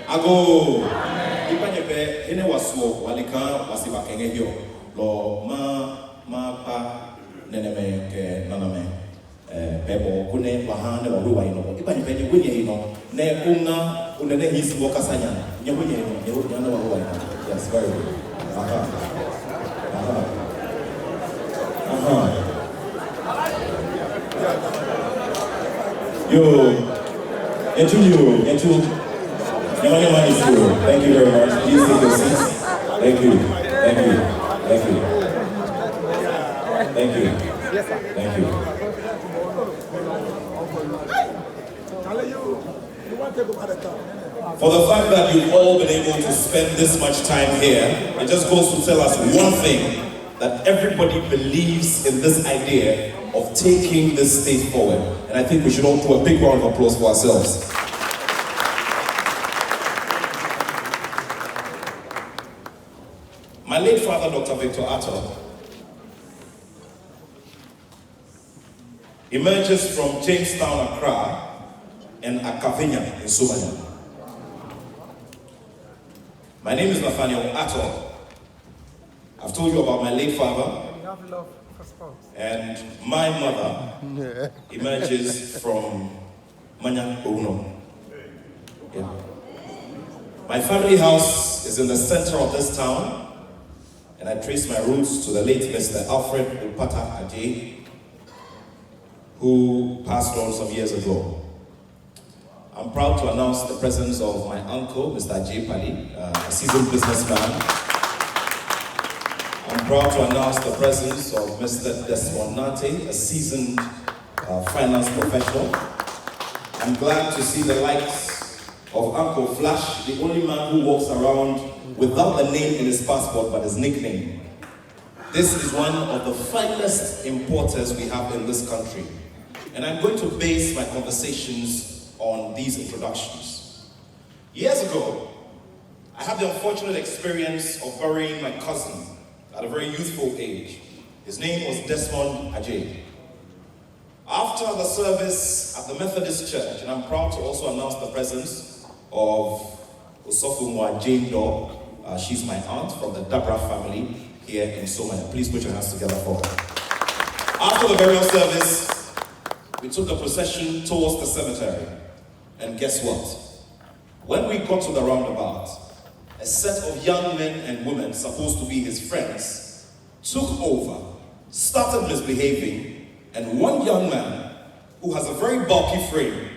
Ago. Ipanyepe ene wasuo walika wasiba kenge hiyo lo ma pa neneme ke naname bebo kune wahane wa ruwa ino ipanyepe ni wenye ino ne unga unene hisi wakasanya nye wenye ino ne wa ruwa ino. Yes, very good. Yo, into thank you very much. Please take your seats. Thank you. Yes, sir. Thank you. For the fact that you've all been able to spend this much time here, it just goes to tell us one thing, that everybody believes in this idea of taking this state forward. And I think we should all do a big round of applause for ourselves. My late father, Dr. Victor Attorh, emerges from Jamestown, Accra, and Akavinya in Somalia. My name is Nathaniel Attorh. I've told you about my late father. And my mother emerges from Manya Uno. Yeah. My family house is in the center of this town, and I trace my roots to the late Mr. Alfred Upata Ajay, who passed on some years ago. I'm proud to announce the presence of my uncle, Mr. Ajay Pali, a seasoned businessman. I'm proud to announce the presence of Mr. Desmond Nate, a seasoned finance professional. I'm glad to see the likes of Uncle Flash, the only man who walks around without the name in his passport but his nickname. This is one of the finest importers we have in this country. And I'm going to base my conversations on these introductions. Years ago, I had the unfortunate experience of burying my cousin at a very youthful age. His name was Desmond Ajay. After the service at the Methodist Church, and I'm proud to also announce the presence of Osofumwa Jane Dog. She's my aunt from the Dabra family here in Somalia. Please put your hands together for her. After the burial service, we took a procession towards the cemetery. And guess what? When we got to the roundabout, a set of young men and women supposed to be his friends took over, started misbehaving, and one young man who has a very bulky frame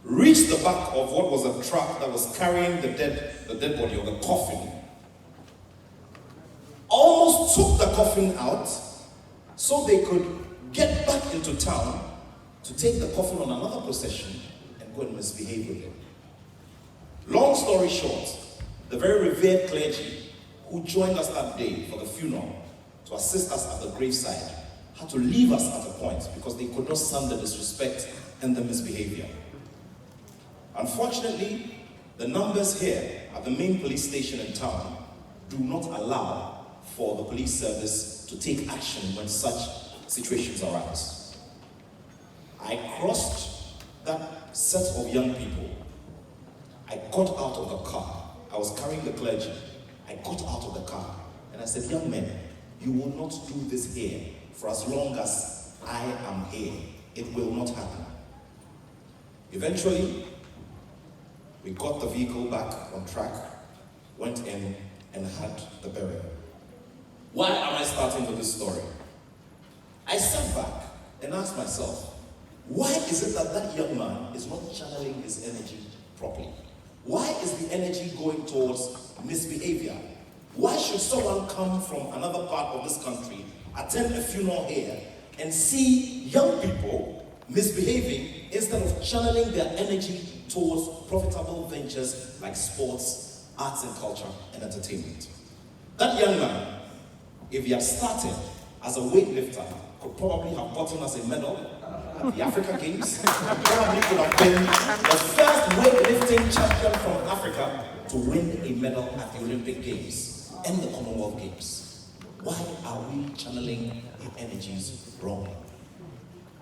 reached the back of what was a truck that was carrying the dead body, or the coffin, almost took the coffin out so they could get back into town to take the coffin on another procession and go and misbehave with him. Long story short, the very revered clergy who joined us that day for the funeral to assist us at the graveside had to leave us at a point because they could not stand the disrespect and the misbehavior. Unfortunately, the numbers here at the main police station in town do not allow for the police service to take action when such situations arise. I crossed that set of young people. I got out of the car. I was carrying the clergy. I got out of the car and I said, young men, you will not do this here for as long as I am here. It will not happen. Eventually, we got the vehicle back on track, went in and had the burial. Why am I starting with this story? I sat back and asked myself, why is it that that young man is not channeling his energy properly? Why is the energy going towards misbehavior? Why should someone come from another part of this country, attend a funeral here, and see young people misbehaving instead of channeling their energy towards profitable ventures like sports, arts and culture, and entertainment? That young man, if he had started as a weightlifter, could probably have gotten us a medal at the Africa Games. Probably could have been the first weightlifting champion from Africa to win a medal at the Olympic Games and the Commonwealth Games. Why are we channeling the energies wrong?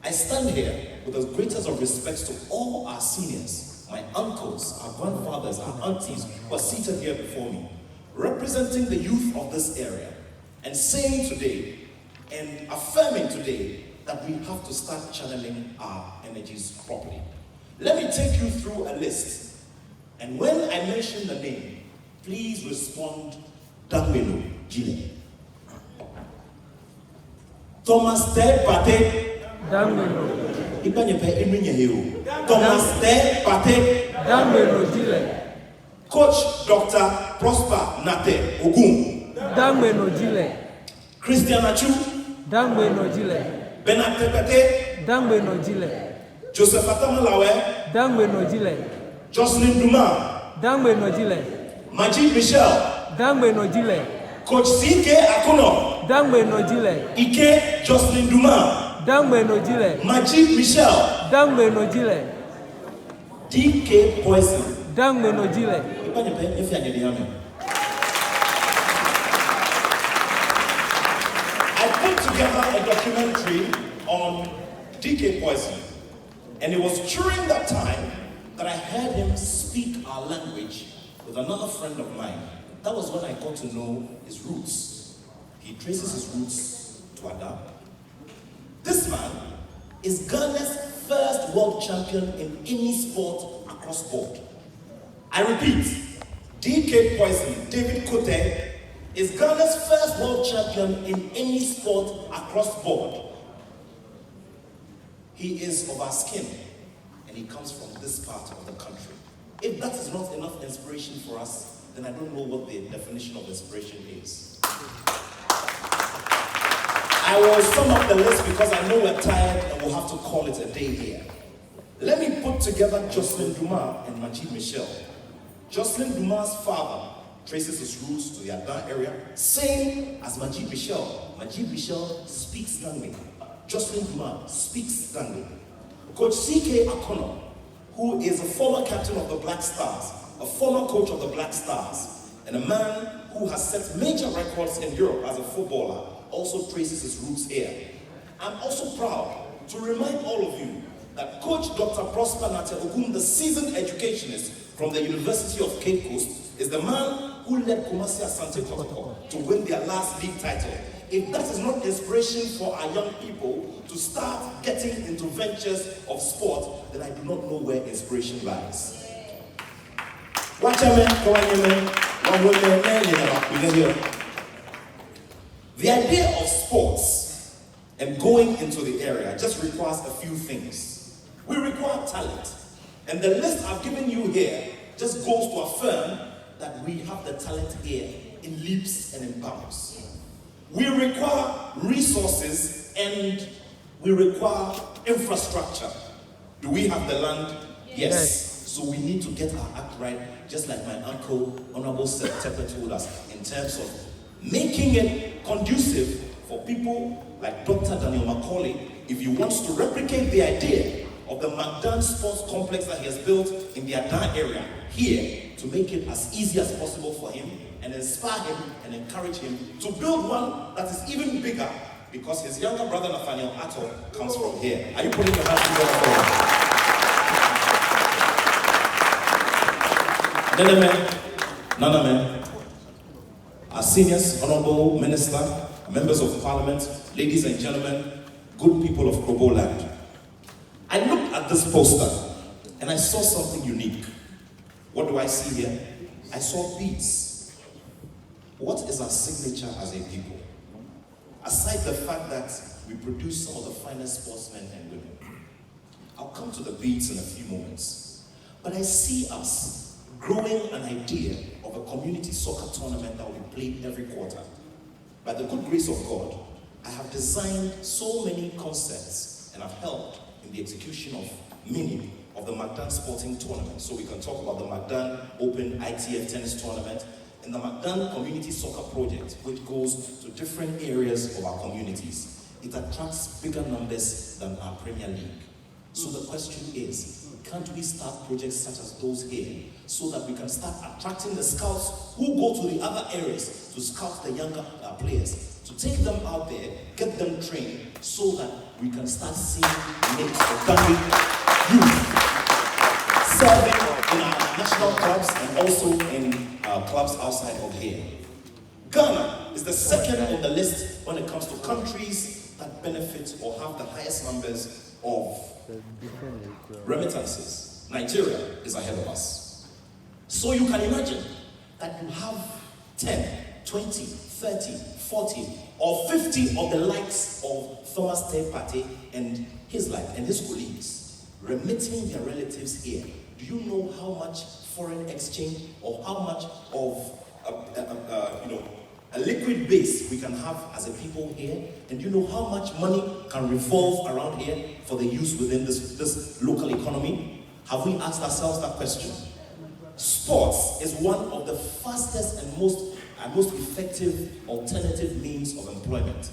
I stand here with the greatest of respect to all our seniors my uncles, our grandfathers, our aunties who are seated here before me, representing the youth of this area, and saying today and affirming today that we have to start channeling our energies properly. Let me take you through a list, and when I mention the name, please respond, Yilo, Yilo. Thomas Ted Pate. Thomas Ted Pate. Coach Dr. Prosper Nate Ogun. Christian Achu. Benate Pate. Joseph Atamalawe. Jocelyn Duma. Majid Michel. Coach CK Akono. Ike Jocelyn Duma. Majid Michel. DK Poison. I put together a documentary on DK Poison, and it was during that time that I heard him speak our language with another friend of mine. That was when I got to know his roots. He traces his roots to Adam. This man is Ghana's first world champion in any sport across board. I repeat, DK Poison, David Kote, is Ghana's first world champion in any sport across board. He is of our skin, and he comes from this part of the country. If that is not enough inspiration for us, then I don't know what the definition of inspiration is. I will sum up the list because I know we're tired and we'll have to call it a day here. Let me put together Jocelyn Duma and Majid Michel. Jocelyn Duma's father traces his roots to the Attorh area, same as Majid Michel. Majid Michel speaks Dangme. Jocelyn Duma speaks Dangme. Coach CK Akono, who is a former captain of the Black Stars, a former coach of the Black Stars, and a man who has set major records in Europe as a footballer, also traces his roots here. I'm also proud to remind all of you that Coach Dr. Prosper Nate Ogun, the seasoned educationist from the University of Cape Coast, is the man who led Kumasi Asante Kotoko to win their last league title. If that is not inspiration for our young people to start getting into ventures of sport, then I do not know where inspiration lies. The idea of sports and going into the area just requires a few things. We require talent. And the list I've given you here just goes to affirm that we have the talent here in leaps and in bounds. We require resources and we require infrastructure. Do we have the land? Yes. So we need to get our act right, just like my uncle, Honorable Tepe, told us, in terms of making it conducive for people like Dr. Daniel Macaulay, if he wants to replicate the idea of the Magdan Sports Complex that he has built in the Attorh area here, to make it as easy as possible for him and inspire him and encourage him to build one that is even bigger, because his younger brother Nathaniel Attorh comes from here. Are you putting your hands together for him? Nana, our seniors, honorable minister, members of parliament, ladies and gentlemen, good people of Krobo land. I looked at this poster and I saw something unique. What do I see here? I saw beads. What is our signature as a people? Aside the fact that we produce some of the finest sportsmen and women. I'll come to the beads in a few moments. But I see us growing an idea of a community soccer tournament that will be played every quarter. By the good grace of God, I have designed so many concepts and I've helped in the execution of many of the Magdan Sporting Tournament. So we can talk about the Magdan Open ITF Tennis Tournament and the Magdan Community Soccer Project, which goes to different areas of our communities. It attracts bigger numbers than our Premier League. So the question is, can't we start projects such as those here so that we can start attracting the scouts who go to the other areas to scout the younger players, to take them out there, get them trained, so that we can start seeing names of Ghanaian youth serving in our national clubs and also in clubs outside of here. Ghana is the second on the list when it comes to countries that benefit or have the highest numbers of remittances. Nigeria is ahead of us. So you can imagine that you have 10, 20, 30, 40, or 50 of the likes of Thomas Partey and his like and his colleagues remitting their relatives here. Do you know how much foreign exchange or how much of a liquid base we can have as a people here? And do you know how much money can revolve around here for the use within this local economy? Have we asked ourselves that question? Sports is one of the fastest and most effective alternative means of employment.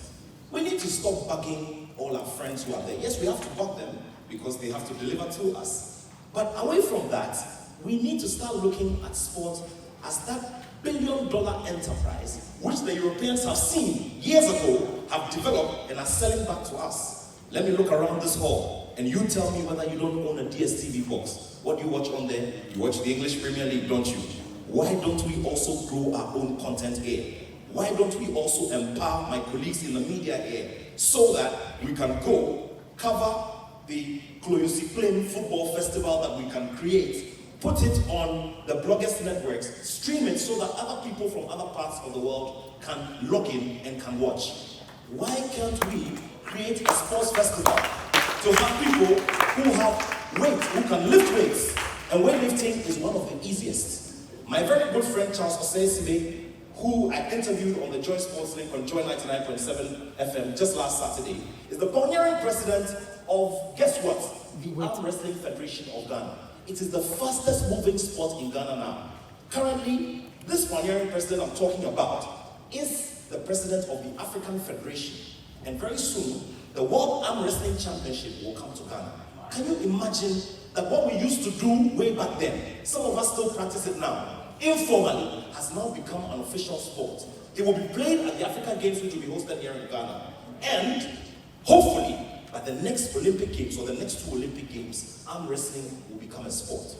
We need to stop bugging all our friends who are there. Yes, we have to bug them because they have to deliver to us. But away from that, we need to start looking at sports as that billion-dollar enterprise which the Europeans have seen years ago, have developed and are selling back to us. Let me look around this hall and you tell me whether you don't own a DSTV box. What do you watch on there? You watch the English Premier League, don't you? Why don't we also grow our own content here? Why don't we also empower my colleagues in the media here so that we can go cover the Cloyosiplen Football Festival that we can create, put it on the bloggers networks, stream it so that other people from other parts of the world can log in and can watch? Why can't we create a sports festival to have people who have weights, who can lift weights? And weightlifting is one of the easiest. My very good friend Charles Osei, who I interviewed on the Joy Sports Link on Joy 99.7 FM just last Saturday, is the pioneering president of, guess what? The Arm Wrestling Federation of Ghana. It is the fastest moving sport in Ghana now. Currently, this pioneering president I'm talking about is the president of the African Federation. And very soon, the World Arm Wrestling Championship will come to Ghana. Can you imagine that what we used to do way back then, some of us still practice it now, informally, has now become an official sport. It will be played at the African Games, which will be hosted here in Ghana. And hopefully, by the next Olympic Games or the next 2 Olympic Games, arm wrestling will become a sport.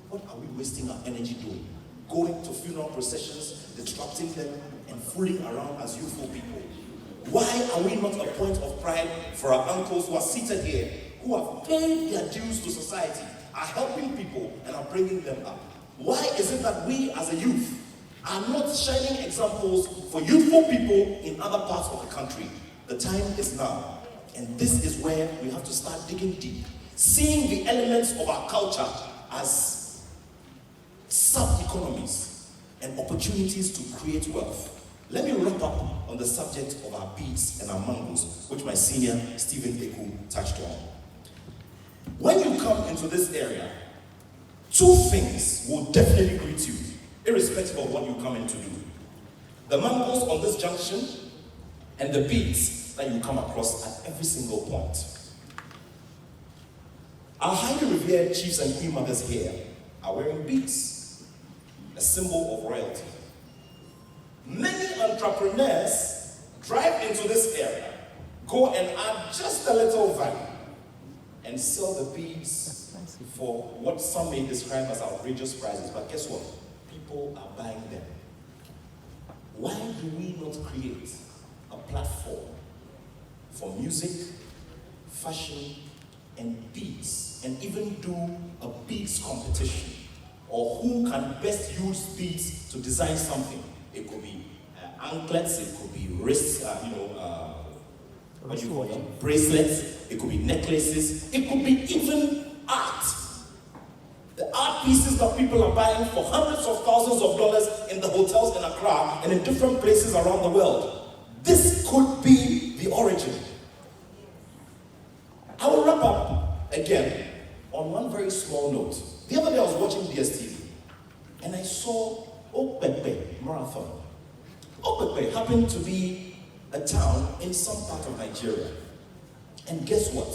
What are we wasting our energy doing? Going to funeral processions, disrupting them, and fooling around as youthful people. Why are we not a point of pride for our uncles who are seated here, who have paid their dues to society, are helping people, and are bringing them up? Why is it that we as a youth are not shining examples for youthful people in other parts of the country? The time is now. And this is where we have to start digging deep, seeing the elements of our culture as sub-economies and opportunities to create wealth. Let me wrap up on the subject of our beads and our mangoes, which my senior, Stephen Eku, touched on. When you come into this area, 2 things will definitely greet you, irrespective of what you come in to do. The mangoes on this junction and the beads that you come across at every single point. Our highly revered chiefs and queen mothers here are wearing beads, a symbol of royalty. Many entrepreneurs drive into this area, go and add just a little value, and sell the beads for what some may describe as outrageous prices. But guess what? People are buying them. Why do we not create a platform for music, fashion, and beads, and even do a beads competition? Or who can best use beads to design something? It could be anklets, it could be wrist, what do you call them? Bracelets, it could be necklaces, it could be even art. The art pieces that people are buying for hundreds of thousands of dollars in the hotels in Accra and in different places around the world. This could be the origin. I will wrap up again on one very small note. The other day I was watching DSTV and I saw Okpekpe Marathon. Okpekpe happened to be a town in some part of Nigeria. And guess what?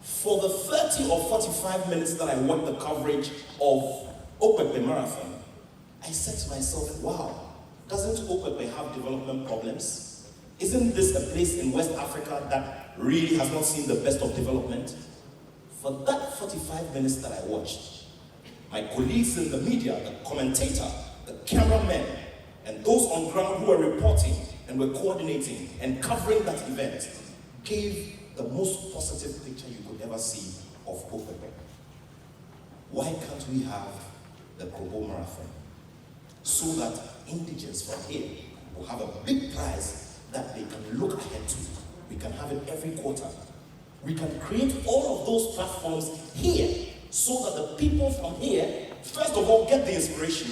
For the 30 or 45 minutes that I watched the coverage of Okpekpe Marathon, I said to myself, wow, doesn't Okpekpe have development problems? Isn't this a place in West Africa that really has not seen the best of development? For that 45 minutes that I watched, my colleagues in the media, the commentator, the cameramen, and those on ground who were reporting and were coordinating and covering that event gave the most positive picture you could ever see of Okpekpe. Why can't we have the Global Marathon so that indigents from here will have a big prize that they can look ahead to? We can have it every quarter. We can create all of those platforms here so that the people from here, first of all, get the inspiration,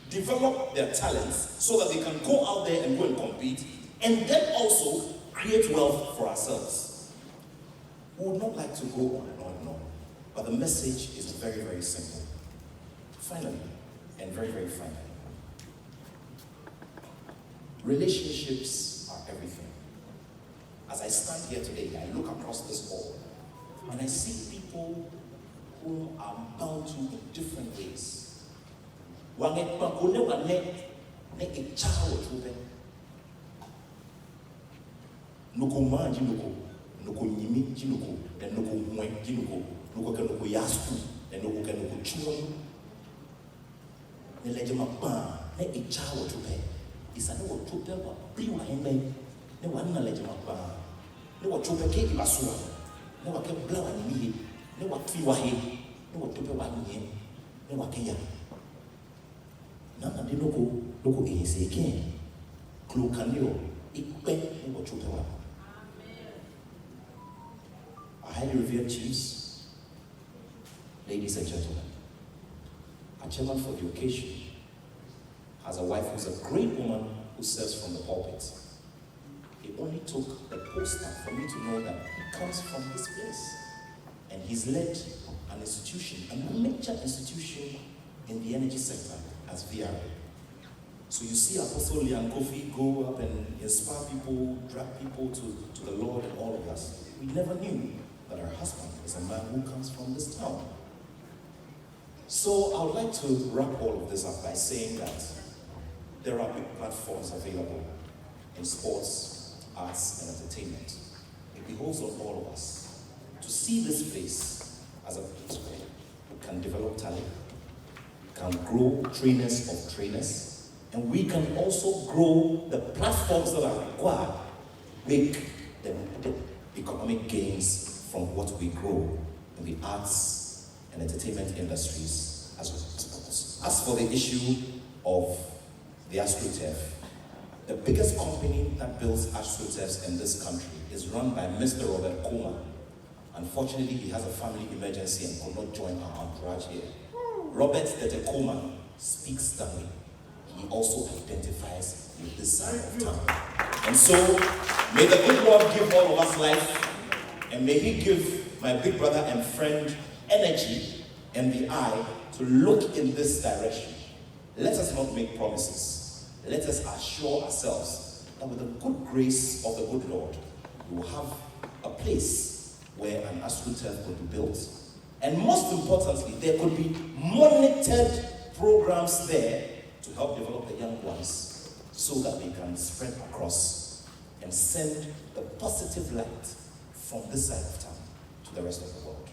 develop their talents so that they can go out there and go and compete, and then also create wealth for ourselves. We would not like to go on and on and on, but the message is very, very simple. Finally, and very, very finally, relationships are everything. As I stand here today, I look across this hall, and I see people who are bound to in different ways. Nuko ma jinuko, nuko nyimi jinuko, dan nuko mwe jinuko, nuko ke nuko yasku, dan nuko ke nuko chuo. Ne leje mapa, ne ichawo tupe. Isa ne wo tupe wa priwa heme, ne wa na leje mapa. Ne wo tupe ke ibasua, ne wa ke blawa nyimi, ne wa twiwa he, ne wo tupe wa nye, ne wa ke ya. Na na de nuko ehese ke. Klo kanio, ikpe ne wo tupe wa. Highly revered chiefs, ladies and gentlemen, our chairman for the occasion has a wife who's a great woman who serves from the pulpit. It only took a poster for me to know that he comes from this place. And he's led an institution, a major institution in the energy sector as VRA. So you see Apostle Liam Kofi go up and inspire people, drag people to the Lord and all of us. We never knew that her husband is a man who comes from this town. So I would like to wrap all of this up by saying that there are big platforms available in sports, arts, and entertainment. It behoves on all of us to see this place as a place where we can develop talent, can grow trainers of trainers, and we can also grow the platforms that are required, make the economic gains from what we grow in the arts and entertainment industries as well as sports. As for the issue of the AstroTurf, the biggest company that builds AstroTurfs in this country is run by Mr. Robert Kuma. Unfortunately, he has a family emergency and could not join our entourage here. Robert Kuma speaks Tamil. He also identifies with this side of town. And so, may the good Lord give all of us life, and may he give my big brother and friend energy and the eye to look in this direction. Let us not make promises. Let us assure ourselves that with the good grace of the good Lord, we will have a place where an AstroTurf could be built. And most importantly, there could be monitored programs there to help develop the young ones so that they can spread across and send the positive light from this side of town to the rest of the world.